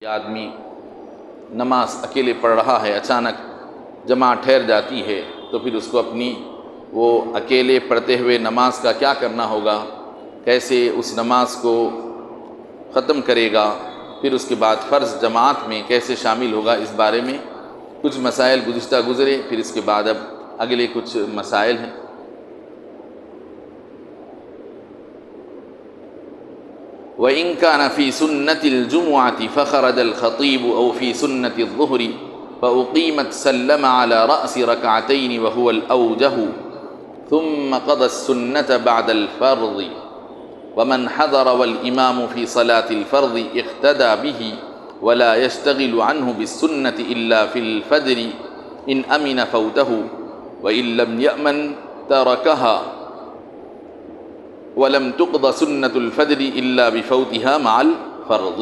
آدمی نماز اکیلے پڑھ رہا ہے، اچانک جماعت ٹھہر جاتی ہے تو پھر اس کو اپنی وہ اکیلے پڑھتے ہوئے نماز کا کیا کرنا ہوگا، کیسے اس نماز کو ختم کرے گا، پھر اس کے بعد فرض جماعت میں کیسے شامل ہوگا، اس بارے میں کچھ مسائل گزشتہ گزرے، پھر اس کے بعد اب اگلے کچھ مسائل ہیں۔ وَإِن كَانَ فِي سُنَّةِ الْجُمُعَةِ فَخَرَجَ الْخَطِيبُ أَوْ فِي سُنَّةِ الظُّهْرِ فَأُقِيمَتْ سَلَّمَ عَلَى رَأْسِ رَكْعَتَيْنِ وَهُوَ الْأَوْجَهُ ثُمَّ قَضَى السُّنَّةَ بَعْدَ الْفَرْضِ وَمَنْ حَضَرَ وَالْإِمَامُ فِي صَلَاةِ الْفَرْضِ اقْتَدَى بِهِ وَلَا يَشْتَغِلُ عَنْهُ بِالسُّنَّةِ إِلَّا فِي الْفَجْرِ إِنْ أَمِنَ فَوْتَهُ وَإِنْ لَمْ يَأْمَنْ تَرَكَهَا وَلَمْ تُقْضَ سُنَّةُ الْفَجْرِ إِلَّا بِفَوْتِهَا مَعَ الْفَرْضِ۔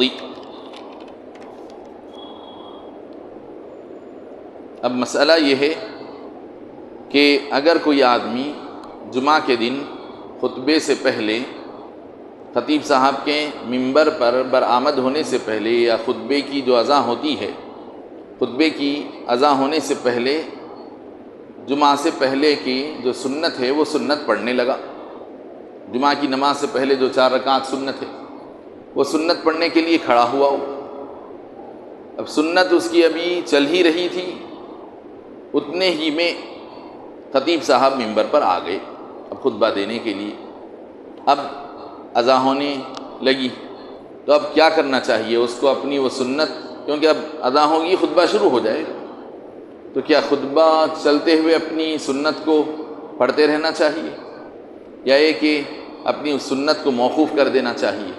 اب مسئلہ یہ ہے کہ اگر کوئی آدمی جمعہ کے دن خطبے سے پہلے خطیب صاحب کے منبر پر برآمد ہونے سے پہلے یا خطبے کی جو اذان ہوتی ہے، خطبے کی اذان ہونے سے پہلے جمعہ سے پہلے کی جو سنت ہے وہ سنت پڑھنے لگا، جمعہ کی نماز سے پہلے جو 4 رکعت سنت ہے وہ سنت پڑھنے کے لیے کھڑا ہوا ہو۔ اب سنت اس کی ابھی چل ہی رہی تھی، اتنے ہی میں خطیب صاحب منبر پر آ گئے اب خطبہ دینے کے لیے۔ اب اذان ہونے لگی تو اب کیا کرنا چاہیے اس کو؟ اپنی وہ سنت، کیونکہ اب اذان ہوگی خطبہ شروع ہو جائے گا، تو کیا خطبہ چلتے ہوئے اپنی سنت کو پڑھتے رہنا چاہیے یا یہ کہ اپنی اس سنت کو موقوف کر دینا چاہیے،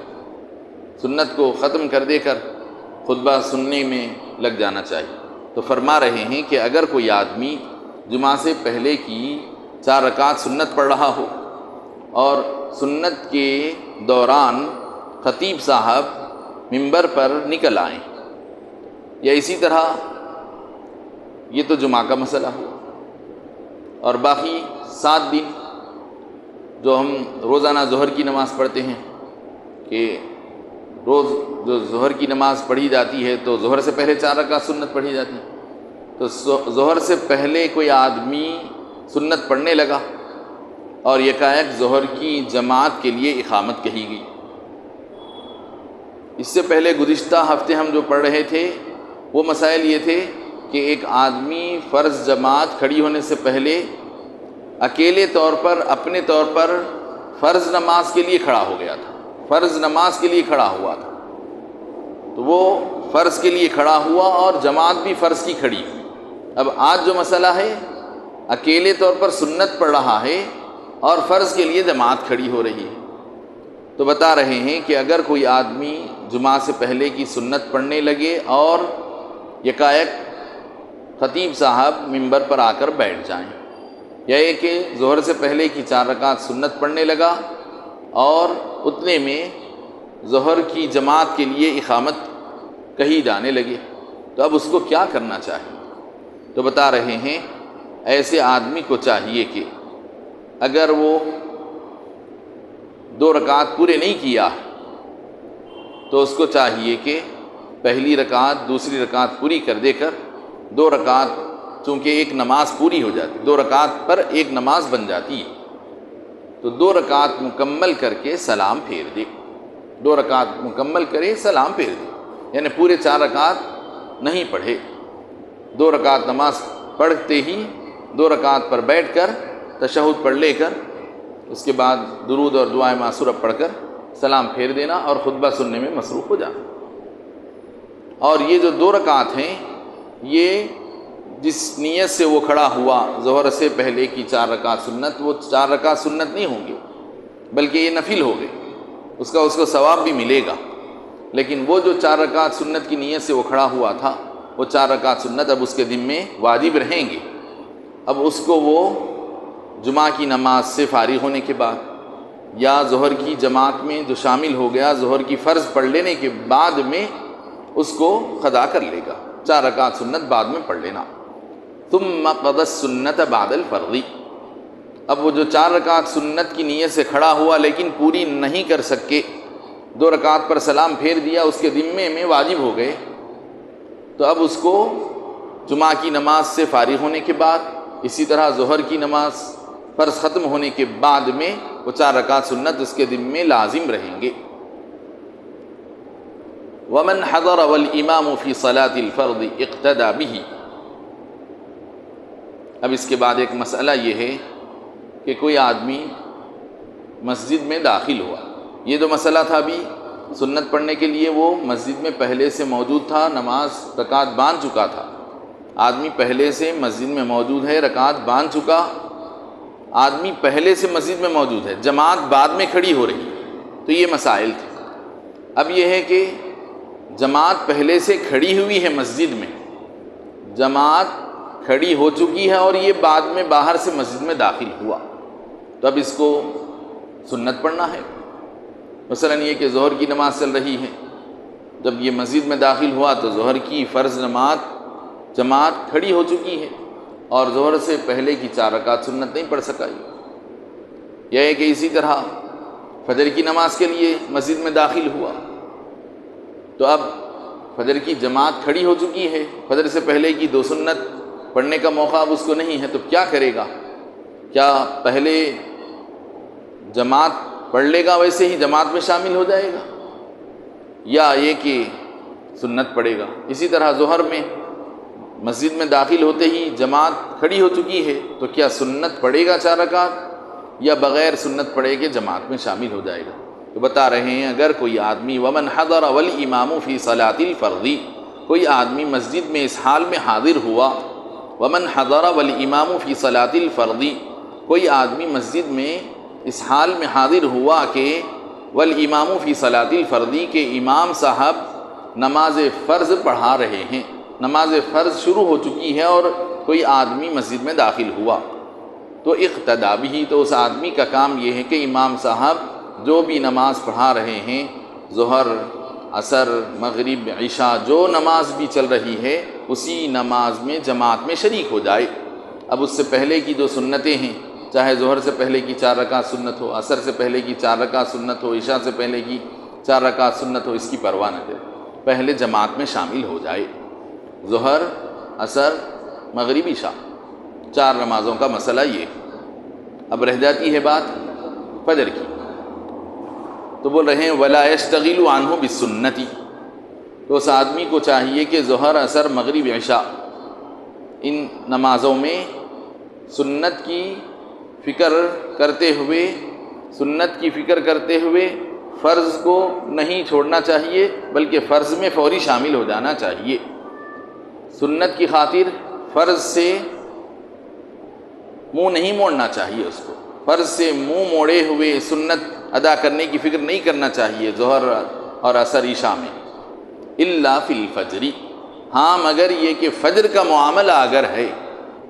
سنت کو ختم کر دے کر خطبہ سننے میں لگ جانا چاہیے؟ تو فرما رہے ہیں کہ اگر کوئی آدمی جمعہ سے پہلے کی 4 رکعت سنت پڑھ رہا ہو اور سنت کے دوران خطیب صاحب منبر پر نکل آئیں، یا اسی طرح یہ تو جمعہ کا مسئلہ ہوا، اور باقی 7 دن جو ہم روزانہ ظہر کی نماز پڑھتے ہیں کہ روز جو ظہر کی نماز پڑھی جاتی ہے تو ظہر سے پہلے 4 رکعت سنت پڑھی جاتی ہے، تو ظہر سے پہلے کوئی آدمی سنت پڑھنے لگا اور یکایک ظہر کی جماعت کے لیے اقامت کہی گئی۔ اس سے پہلے گزشتہ ہفتے ہم جو پڑھ رہے تھے وہ مسائل یہ تھے کہ ایک آدمی فرض جماعت کھڑی ہونے سے پہلے اکیلے طور پر اپنے طور پر فرض نماز کے لیے کھڑا ہو گیا تھا، فرض نماز کے لیے کھڑا ہوا تھا، تو وہ فرض کے لیے کھڑا ہوا اور جماعت بھی فرض کی کھڑی ہوئی۔ اب آج جو مسئلہ ہے، اکیلے طور پر سنت پڑھ رہا ہے اور فرض کے لیے جماعت کھڑی ہو رہی ہے، تو بتا رہے ہیں کہ اگر کوئی آدمی جمعہ سے پہلے کی سنت پڑھنے لگے اور یکایک خطیب صاحب منبر پر آ کر بیٹھ جائیں، یا یہ کہ ظہر سے پہلے کی 4 رکعت سنت پڑھنے لگا اور اتنے میں ظہر کی جماعت کے لیے اقامت کہی جانے لگے، تو اب اس کو کیا کرنا چاہیے؟ تو بتا رہے ہیں ایسے آدمی کو چاہیے کہ اگر وہ 2 رکعت پورے نہیں کیا تو اس کو چاہیے کہ پہلی رکعت دوسری رکعت پوری کر دے کر 2 رکعت، چونکہ ایک نماز پوری ہو جاتی، 2 رکعت پر ایک نماز بن جاتی ہے، تو 2 رکعت مکمل کر کے سلام پھیر دے، 2 رکعت مکمل کرے سلام پھیر دے، یعنی پورے 4 رکعت نہیں پڑھے، 2 رکعت نماز پڑھتے ہی 2 رکعت پر بیٹھ کر تشہد پڑھ لے کر اس کے بعد درود اور دعائے معصورہ پڑھ کر سلام پھیر دینا اور خطبہ سننے میں مصروف ہو جانا۔ اور یہ جو 2 رکعت ہیں، یہ جس نیت سے وہ کھڑا ہوا ظہر سے پہلے کی 4 رکعت سنت، وہ 4 رکعت سنت نہیں ہوں گے بلکہ یہ نفل ہو گئے، اس کو ثواب بھی ملے گا، لیکن وہ جو 4 رکعت سنت کی نیت سے وہ کھڑا ہوا تھا، وہ 4 رکعت سنت اب اس کے ذمے واجب رہیں گے۔ اب اس کو وہ جمعہ کی نماز سے فارغ ہونے کے بعد یا ظہر کی جماعت میں جو شامل ہو گیا، ظہر کی فرض پڑھ لینے کے بعد میں اس کو قضا کر لے گا، 4 رکعت سنت بعد میں پڑھ لینا۔ ثم قضى السنة بعد الفرض، اب وہ جو 4 رکعت سنت کی نیت سے کھڑا ہوا لیکن پوری نہیں کر سکے، 2 رکعت پر سلام پھیر دیا، اس کے ذمے میں واجب ہو گئے، تو اب اس کو جمعہ کی نماز سے فارغ ہونے کے بعد، اسی طرح ظہر کی نماز فرض ختم ہونے کے بعد میں وہ 4 رکعت سنت اس کے دن میں لازم رہیں گے۔ وَمَنْ حَضَرَ وَالْإِمَامُ فِي صَلَاةِ الْفَرْضِ اقْتَدَى بِهِ۔ اب اس کے بعد ایک مسئلہ یہ ہے کہ کوئی آدمی مسجد میں داخل ہوا، یہ جو مسئلہ تھا ابھی سنت پڑھنے کے لیے، وہ مسجد میں پہلے سے موجود تھا، نماز رکعت باندھ چکا تھا، آدمی پہلے سے مسجد میں موجود ہے، رکعت باندھ چکا، آدمی پہلے سے مسجد میں موجود ہے، جماعت بعد میں کھڑی ہو رہی ہے، تو یہ مسائل تھے۔ اب یہ ہے کہ جماعت پہلے سے کھڑی ہوئی ہے مسجد میں، جماعت کھڑی ہو چکی ہے اور یہ بعد میں باہر سے مسجد میں داخل ہوا، تو اب اس کو سنت پڑھنا ہے۔ مثلا یہ کہ ظہر کی نماز چل رہی ہے، جب یہ مسجد میں داخل ہوا تو ظہر کی فرض نماز جماعت کھڑی ہو چکی ہے اور ظہر سے پہلے کی 4 رکعت سنت نہیں پڑھ سکا۔ یہ ہے کہ اسی طرح فجر کی نماز کے لیے مسجد میں داخل ہوا، تو اب فجر کی جماعت کھڑی ہو چکی ہے، فجر سے پہلے کی 2 سنت پڑھنے کا موقع اب اس کو نہیں ہے، تو کیا کرے گا؟ کیا پہلے جماعت پڑھ لے گا ویسے ہی جماعت میں شامل ہو جائے گا، یا یہ کہ سنت پڑھے گا؟ اسی طرح ظہر میں مسجد میں داخل ہوتے ہی جماعت کھڑی ہو چکی ہے، تو کیا سنت پڑھے گا 4 رکعت یا بغیر سنت پڑھے کے جماعت میں شامل ہو جائے گا؟ تو بتا رہے ہیں اگر کوئی آدمی ومن حضر والامام فی صلاۃ الفرض، کوئی آدمی مسجد میں اس حال میں حاضر ہوا، ومن حضر والامام فی صلاۃ الفرض، کوئی آدمی مسجد میں اس حال میں حاضر ہوا کہ والامام فی صلاۃ الفرض، کہ امام صاحب نماز فرض پڑھا رہے ہیں، نماز فرض شروع ہو چکی ہے اور کوئی آدمی مسجد میں داخل ہوا، تو اقتدا بھی، تو اس آدمی کا کام یہ ہے کہ امام صاحب جو بھی نماز پڑھا رہے ہیں، ظہر، عصر، مغرب، عشاء، جو نماز بھی چل رہی ہے اسی نماز میں جماعت میں شریک ہو جائے۔ اب اس سے پہلے کی جو سنتیں ہیں، چاہے ظہر سے پہلے کی 4 رکعت سنت ہو، عصر سے پہلے کی 4 رکعت سنت ہو، عشاء سے پہلے کی 4 رکعت سنت ہو، اس کی پرواہ نہ کرے، پہلے جماعت میں شامل ہو جائے۔ ظہر، عصر، مغرب، عشاء، 4 نمازوں کا مسئلہ یہ۔ اب رہ جاتی ہے بات فجر کی، تو بول رہے ہیں وَلَا يَشْتَغِلُ عَنْهُ بِالسُّنَّةِ، تو اس آدمی کو چاہیے کہ ظہر، عصر، مغرب، عشاء، ان نمازوں میں سنت کی فکر کرتے ہوئے، سنت کی فکر کرتے ہوئے فرض کو نہیں چھوڑنا چاہیے، بلکہ فرض میں فوری شامل ہو جانا چاہیے۔ سنت کی خاطر فرض سے منہ نہیں موڑنا چاہیے، اس کو فرض سے منہ موڑے ہوئے سنت ادا کرنے کی فکر نہیں کرنا چاہیے ظہر اور عصر، عشاء میں، الا فی الفجر، ہاں مگر یہ کہ فجر کا معاملہ اگر ہے،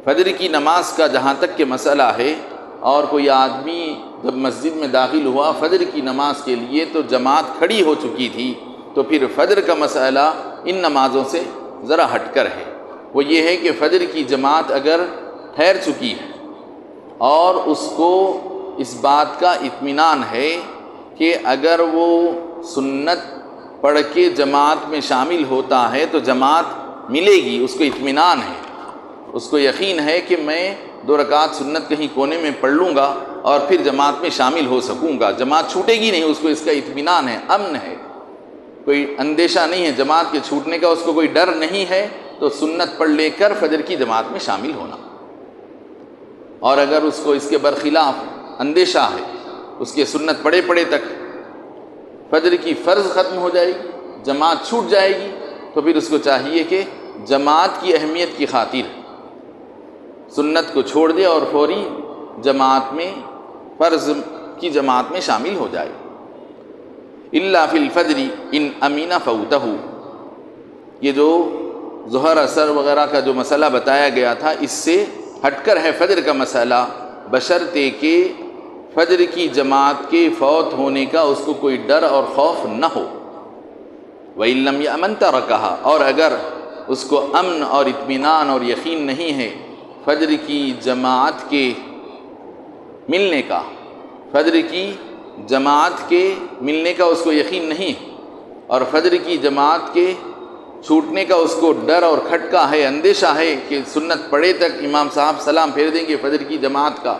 فجر کی نماز کا جہاں تک کہ مسئلہ ہے، اور کوئی آدمی جب مسجد میں داخل ہوا فجر کی نماز کے لیے تو جماعت کھڑی ہو چکی تھی، تو پھر فجر کا مسئلہ ان نمازوں سے ذرا ہٹ کر ہے۔ وہ یہ ہے کہ فجر کی جماعت اگر ٹھہر چکی ہے اور اس کو اس بات کا اطمینان ہے کہ اگر وہ سنت پڑھ کے جماعت میں شامل ہوتا ہے تو جماعت ملے گی، اس کو اطمینان ہے، اس کو یقین ہے کہ میں 2 رکعت سنت کہیں کونے میں پڑھ لوں گا اور پھر جماعت میں شامل ہو سکوں گا، جماعت چھوٹے گی نہیں، اس کو اس کا اطمینان ہے، امن ہے، کوئی اندیشہ نہیں ہے جماعت کے چھوٹنے کا، اس کو کوئی ڈر نہیں ہے، تو سنت پڑھ لے کر فجر کی جماعت میں شامل ہونا۔ اور اگر اس کو اس کے برخلاف اندیشہ ہے، اس کے سنت پڑھے پڑھے تک فجر کی فرض ختم ہو جائے گی، جماعت چھوٹ جائے گی، تو پھر اس کو چاہیے کہ جماعت کی اہمیت کی خاطر سنت کو چھوڑ دے اور فوری جماعت میں فرض کی جماعت میں شامل ہو جائے۔ الا فی الفجر ان امین فوتہ، یہ جو ظہر، عصر وغیرہ کا جو مسئلہ بتایا گیا تھا اس سے ہٹ کر ہے فجر کا مسئلہ، بشرطے کہ فجر کی جماعت کے فوت ہونے کا اس کو کوئی ڈر اور خوف نہ ہو۔ وَإِن لَّمْ يَأْمَنْ تَرَكَهَا، اور اگر اس کو امن اور اطمینان اور یقین نہیں ہے فجر کی جماعت کے ملنے کا، فجر کی جماعت کے ملنے کا اس کو یقین نہیں، اور فجر کی جماعت کے چھوٹنے کا اس کو ڈر اور کھٹکا ہے، اندیشہ ہے کہ سنت پڑھے تک امام صاحب سلام پھیر دیں گے فجر کی جماعت کا،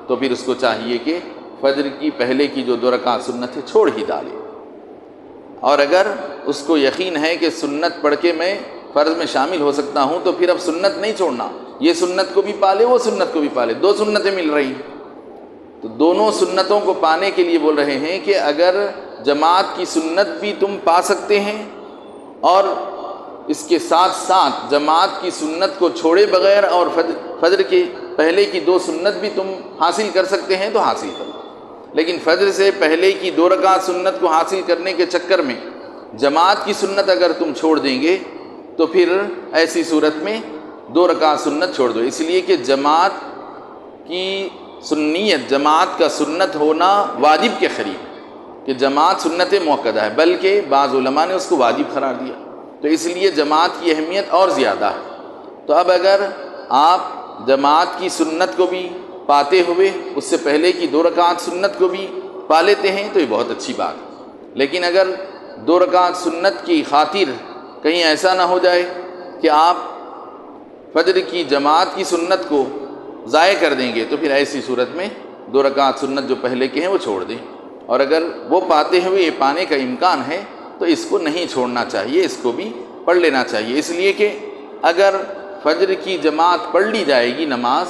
تو پھر اس کو چاہیے کہ فجر کی پہلے کی جو 2 رکعت سنت ہے چھوڑ ہی ڈالے۔ اور اگر اس کو یقین ہے کہ سنت پڑھ کے میں فرض میں شامل ہو سکتا ہوں تو پھر اب سنت نہیں چھوڑنا، یہ سنت کو بھی پالے وہ سنت کو بھی پالے، 2 سنتیں مل رہی ہیں۔ تو دونوں سنتوں کو پانے کے لیے بول رہے ہیں کہ اگر جماعت کی سنت بھی تم پا سکتے ہیں اور اس کے ساتھ ساتھ جماعت کی سنت کو چھوڑے بغیر اور فجر کے پہلے کی 2 سنت بھی تم حاصل کر سکتے ہیں تو حاصل کرو، لیکن فجر سے پہلے کی 2 رکعت سنت کو حاصل کرنے کے چکر میں جماعت کی سنت اگر تم چھوڑ دیں گے تو پھر ایسی صورت میں 2 رکعت سنت چھوڑ دو، اس لیے کہ جماعت کی سنیت، جماعت کا سنت ہونا واجب کے قریب، کہ جماعت سنت موقدہ ہے، بلکہ بعض علماء نے اس کو واجب قرار دیا، تو اس لیے جماعت کی اہمیت اور زیادہ ہے۔ تو اب اگر آپ جماعت کی سنت کو بھی پاتے ہوئے اس سے پہلے کی 2 رکعت سنت کو بھی پا لیتے ہیں تو یہ بہت اچھی بات ہے، لیکن اگر 2 رکعت سنت کی خاطر کہیں ایسا نہ ہو جائے کہ آپ فجر کی جماعت کی سنت کو ضائع کر دیں گے تو پھر ایسی صورت میں 2 رکعت سنت جو پہلے کے ہیں وہ چھوڑ دیں، اور اگر وہ پاتے ہوئے یہ پانے کا امکان ہے تو اس کو نہیں چھوڑنا چاہیے، اس کو بھی پڑھ لینا چاہیے، اس لیے کہ اگر فجر کی جماعت پڑھ لی جائے گی نماز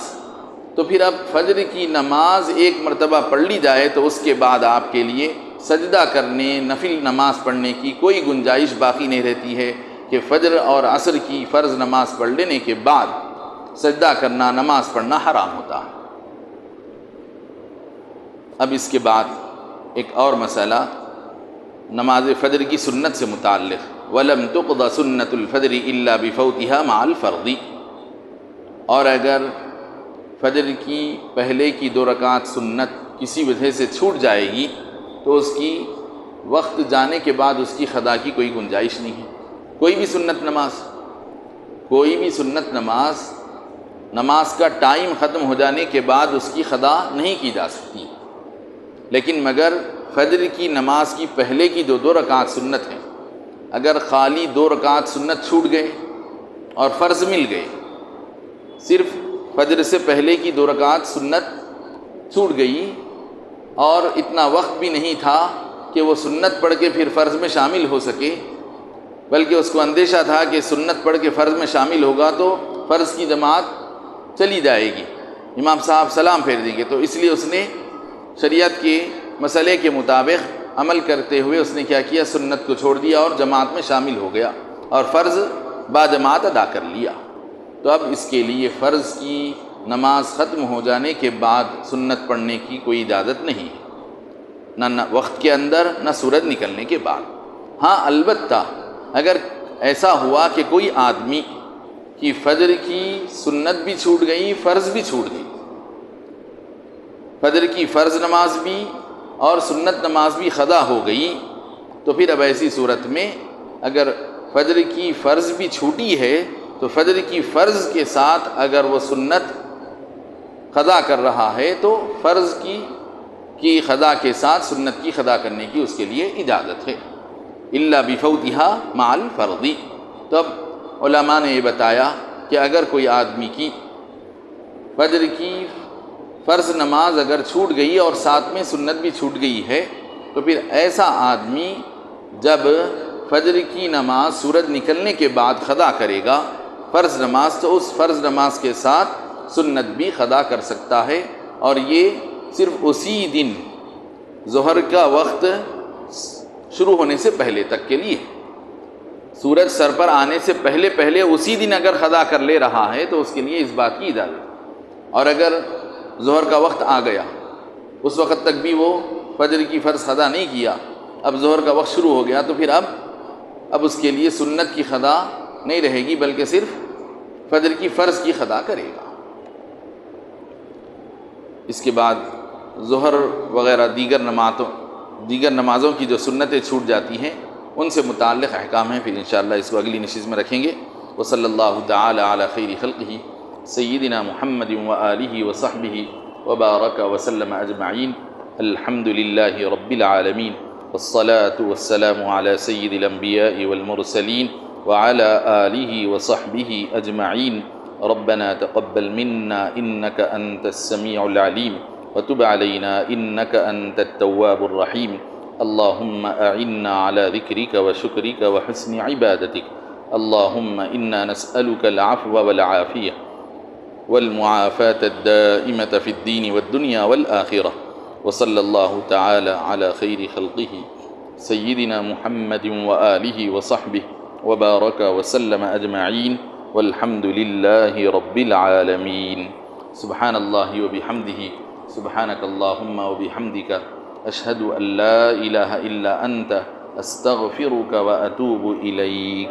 تو پھر اب فجر کی نماز ایک مرتبہ پڑھ لی جائے تو اس کے بعد آپ کے لیے سجدہ کرنے، نفل نماز پڑھنے کی کوئی گنجائش باقی نہیں رہتی ہے کہ فجر اور عصر کی فرض نماز پڑھ لینے کے بعد سجدہ کرنا، نماز پڑھنا حرام ہوتا ہے۔ اب اس کے بعد ایک اور مسئلہ نماز فجر کی سنت سے متعلق، وَلَمْ تُقْضَ سُنَّةُ الْفَجْرِ إِلَّا بِفَوْتِهَا مَعَ الْفَرْضِ، اور اگر فجر کی پہلے کی 2 رکعت سنت کسی وجہ سے چھوٹ جائے گی تو اس کی وقت جانے کے بعد اس کی قضا کی کوئی گنجائش نہیں ہے۔ کوئی بھی سنت نماز نماز کا ٹائم ختم ہو جانے کے بعد اس کی قضا نہیں کی جا سکتی، لیکن مگر فجر کی نماز کی پہلے کی جو 2 رکعت سنت ہیں، اگر خالی 2 رکعت سنت چھوٹ گئے اور فرض مل گئے، صرف فجر سے پہلے کی 2 رکعت سنت چھوٹ گئی اور اتنا وقت بھی نہیں تھا کہ وہ سنت پڑھ کے پھر فرض میں شامل ہو سکے، بلکہ اس کو اندیشہ تھا کہ سنت پڑھ کے فرض میں شامل ہوگا تو فرض کی جماعت چلی جائے گی، امام صاحب سلام پھیر دیں گے، تو اس لیے اس نے شریعت کے مسئلے کے مطابق عمل کرتے ہوئے اس نے کیا کیا، سنت کو چھوڑ دیا اور جماعت میں شامل ہو گیا اور فرض با جماعت ادا کر لیا۔ تو اب اس کے لیے فرض کی نماز ختم ہو جانے کے بعد سنت پڑھنے کی کوئی اجازت نہیں ہے، نہ وقت کے اندر نہ سورج نکلنے کے بعد۔ ہاں البتہ اگر ایسا ہوا کہ کوئی آدمی کی فجر کی سنت بھی چھوٹ گئی، فرض بھی چھوٹ گئی، فجر کی فرض نماز بھی اور سنت نماز بھی قضا ہو گئی، تو پھر اب ایسی صورت میں اگر فجر کی فرض بھی چھوٹی ہے تو فجر کی فرض کے ساتھ اگر وہ سنت قضا کر رہا ہے تو فرض کی قضا کے ساتھ سنت کی قضا کرنے کی اس کے لیے اجازت ہے، الا بفوتها مع الفرض۔ تو اب علماء نے یہ بتایا کہ اگر کوئی آدمی کی فجر کی فرض نماز اگر چھوٹ گئی اور ساتھ میں سنت بھی چھوٹ گئی ہے تو پھر ایسا آدمی جب فجر کی نماز سورج نکلنے کے بعد قضا کرے گا فرض نماز، تو اس فرض نماز کے ساتھ سنت بھی قضا کر سکتا ہے، اور یہ صرف اسی دن ظہر کا وقت شروع ہونے سے پہلے تک کے لیے، سورج سر پر آنے سے پہلے اسی دن اگر قضا کر لے رہا ہے تو اس کے لیے اس بات کی اجازت، اور اگر ظہر کا وقت آ گیا اس وقت تک بھی وہ فجر کی فرض قضا نہیں کیا، اب ظہر کا وقت شروع ہو گیا تو پھر اب اس کے لیے سنت کی قضا نہیں رہے گی بلکہ صرف فجر کی فرض کی قضا کرے گا۔ اس کے بعد ظہر وغیرہ دیگر نمازوں کی جو سنتیں چھوٹ جاتی ہیں ان سے متعلق احکام ہیں، پھر انشاءاللہ اس کو اگلی نشست میں رکھیں گے۔ وصلی اللہ تعالی علی خیر خلقہ سیدنا محمد وآلہ وصحبہ وبارک وسلم اجمعین، الحمد للہ رب العالمین، والصلاة والسلام علی سید الانبیاء والمرسلین، وعلى آله وصحبه أجمعين. ربنا تقبل منا إنك أنت السميع العليم وتب علينا إنك أنت التواب الرحيم. اللهم أعنا على ذكرك وشكرك وحسن عبادتك. اللهم إنا نسألك العفو والعافية والمعافاة الدائمة في الدين والدنيا والآخرة. وصلى الله تعالى على خير خلقه سيدنا محمد وآله وصحبه وبارك وسلم أجمعين والحمد لله رب العالمين. سبحان الله وبحمده سبحانك اللهم وبحمدك أشهد أن لا إله إلا أنت أستغفرك وأتوب إليك.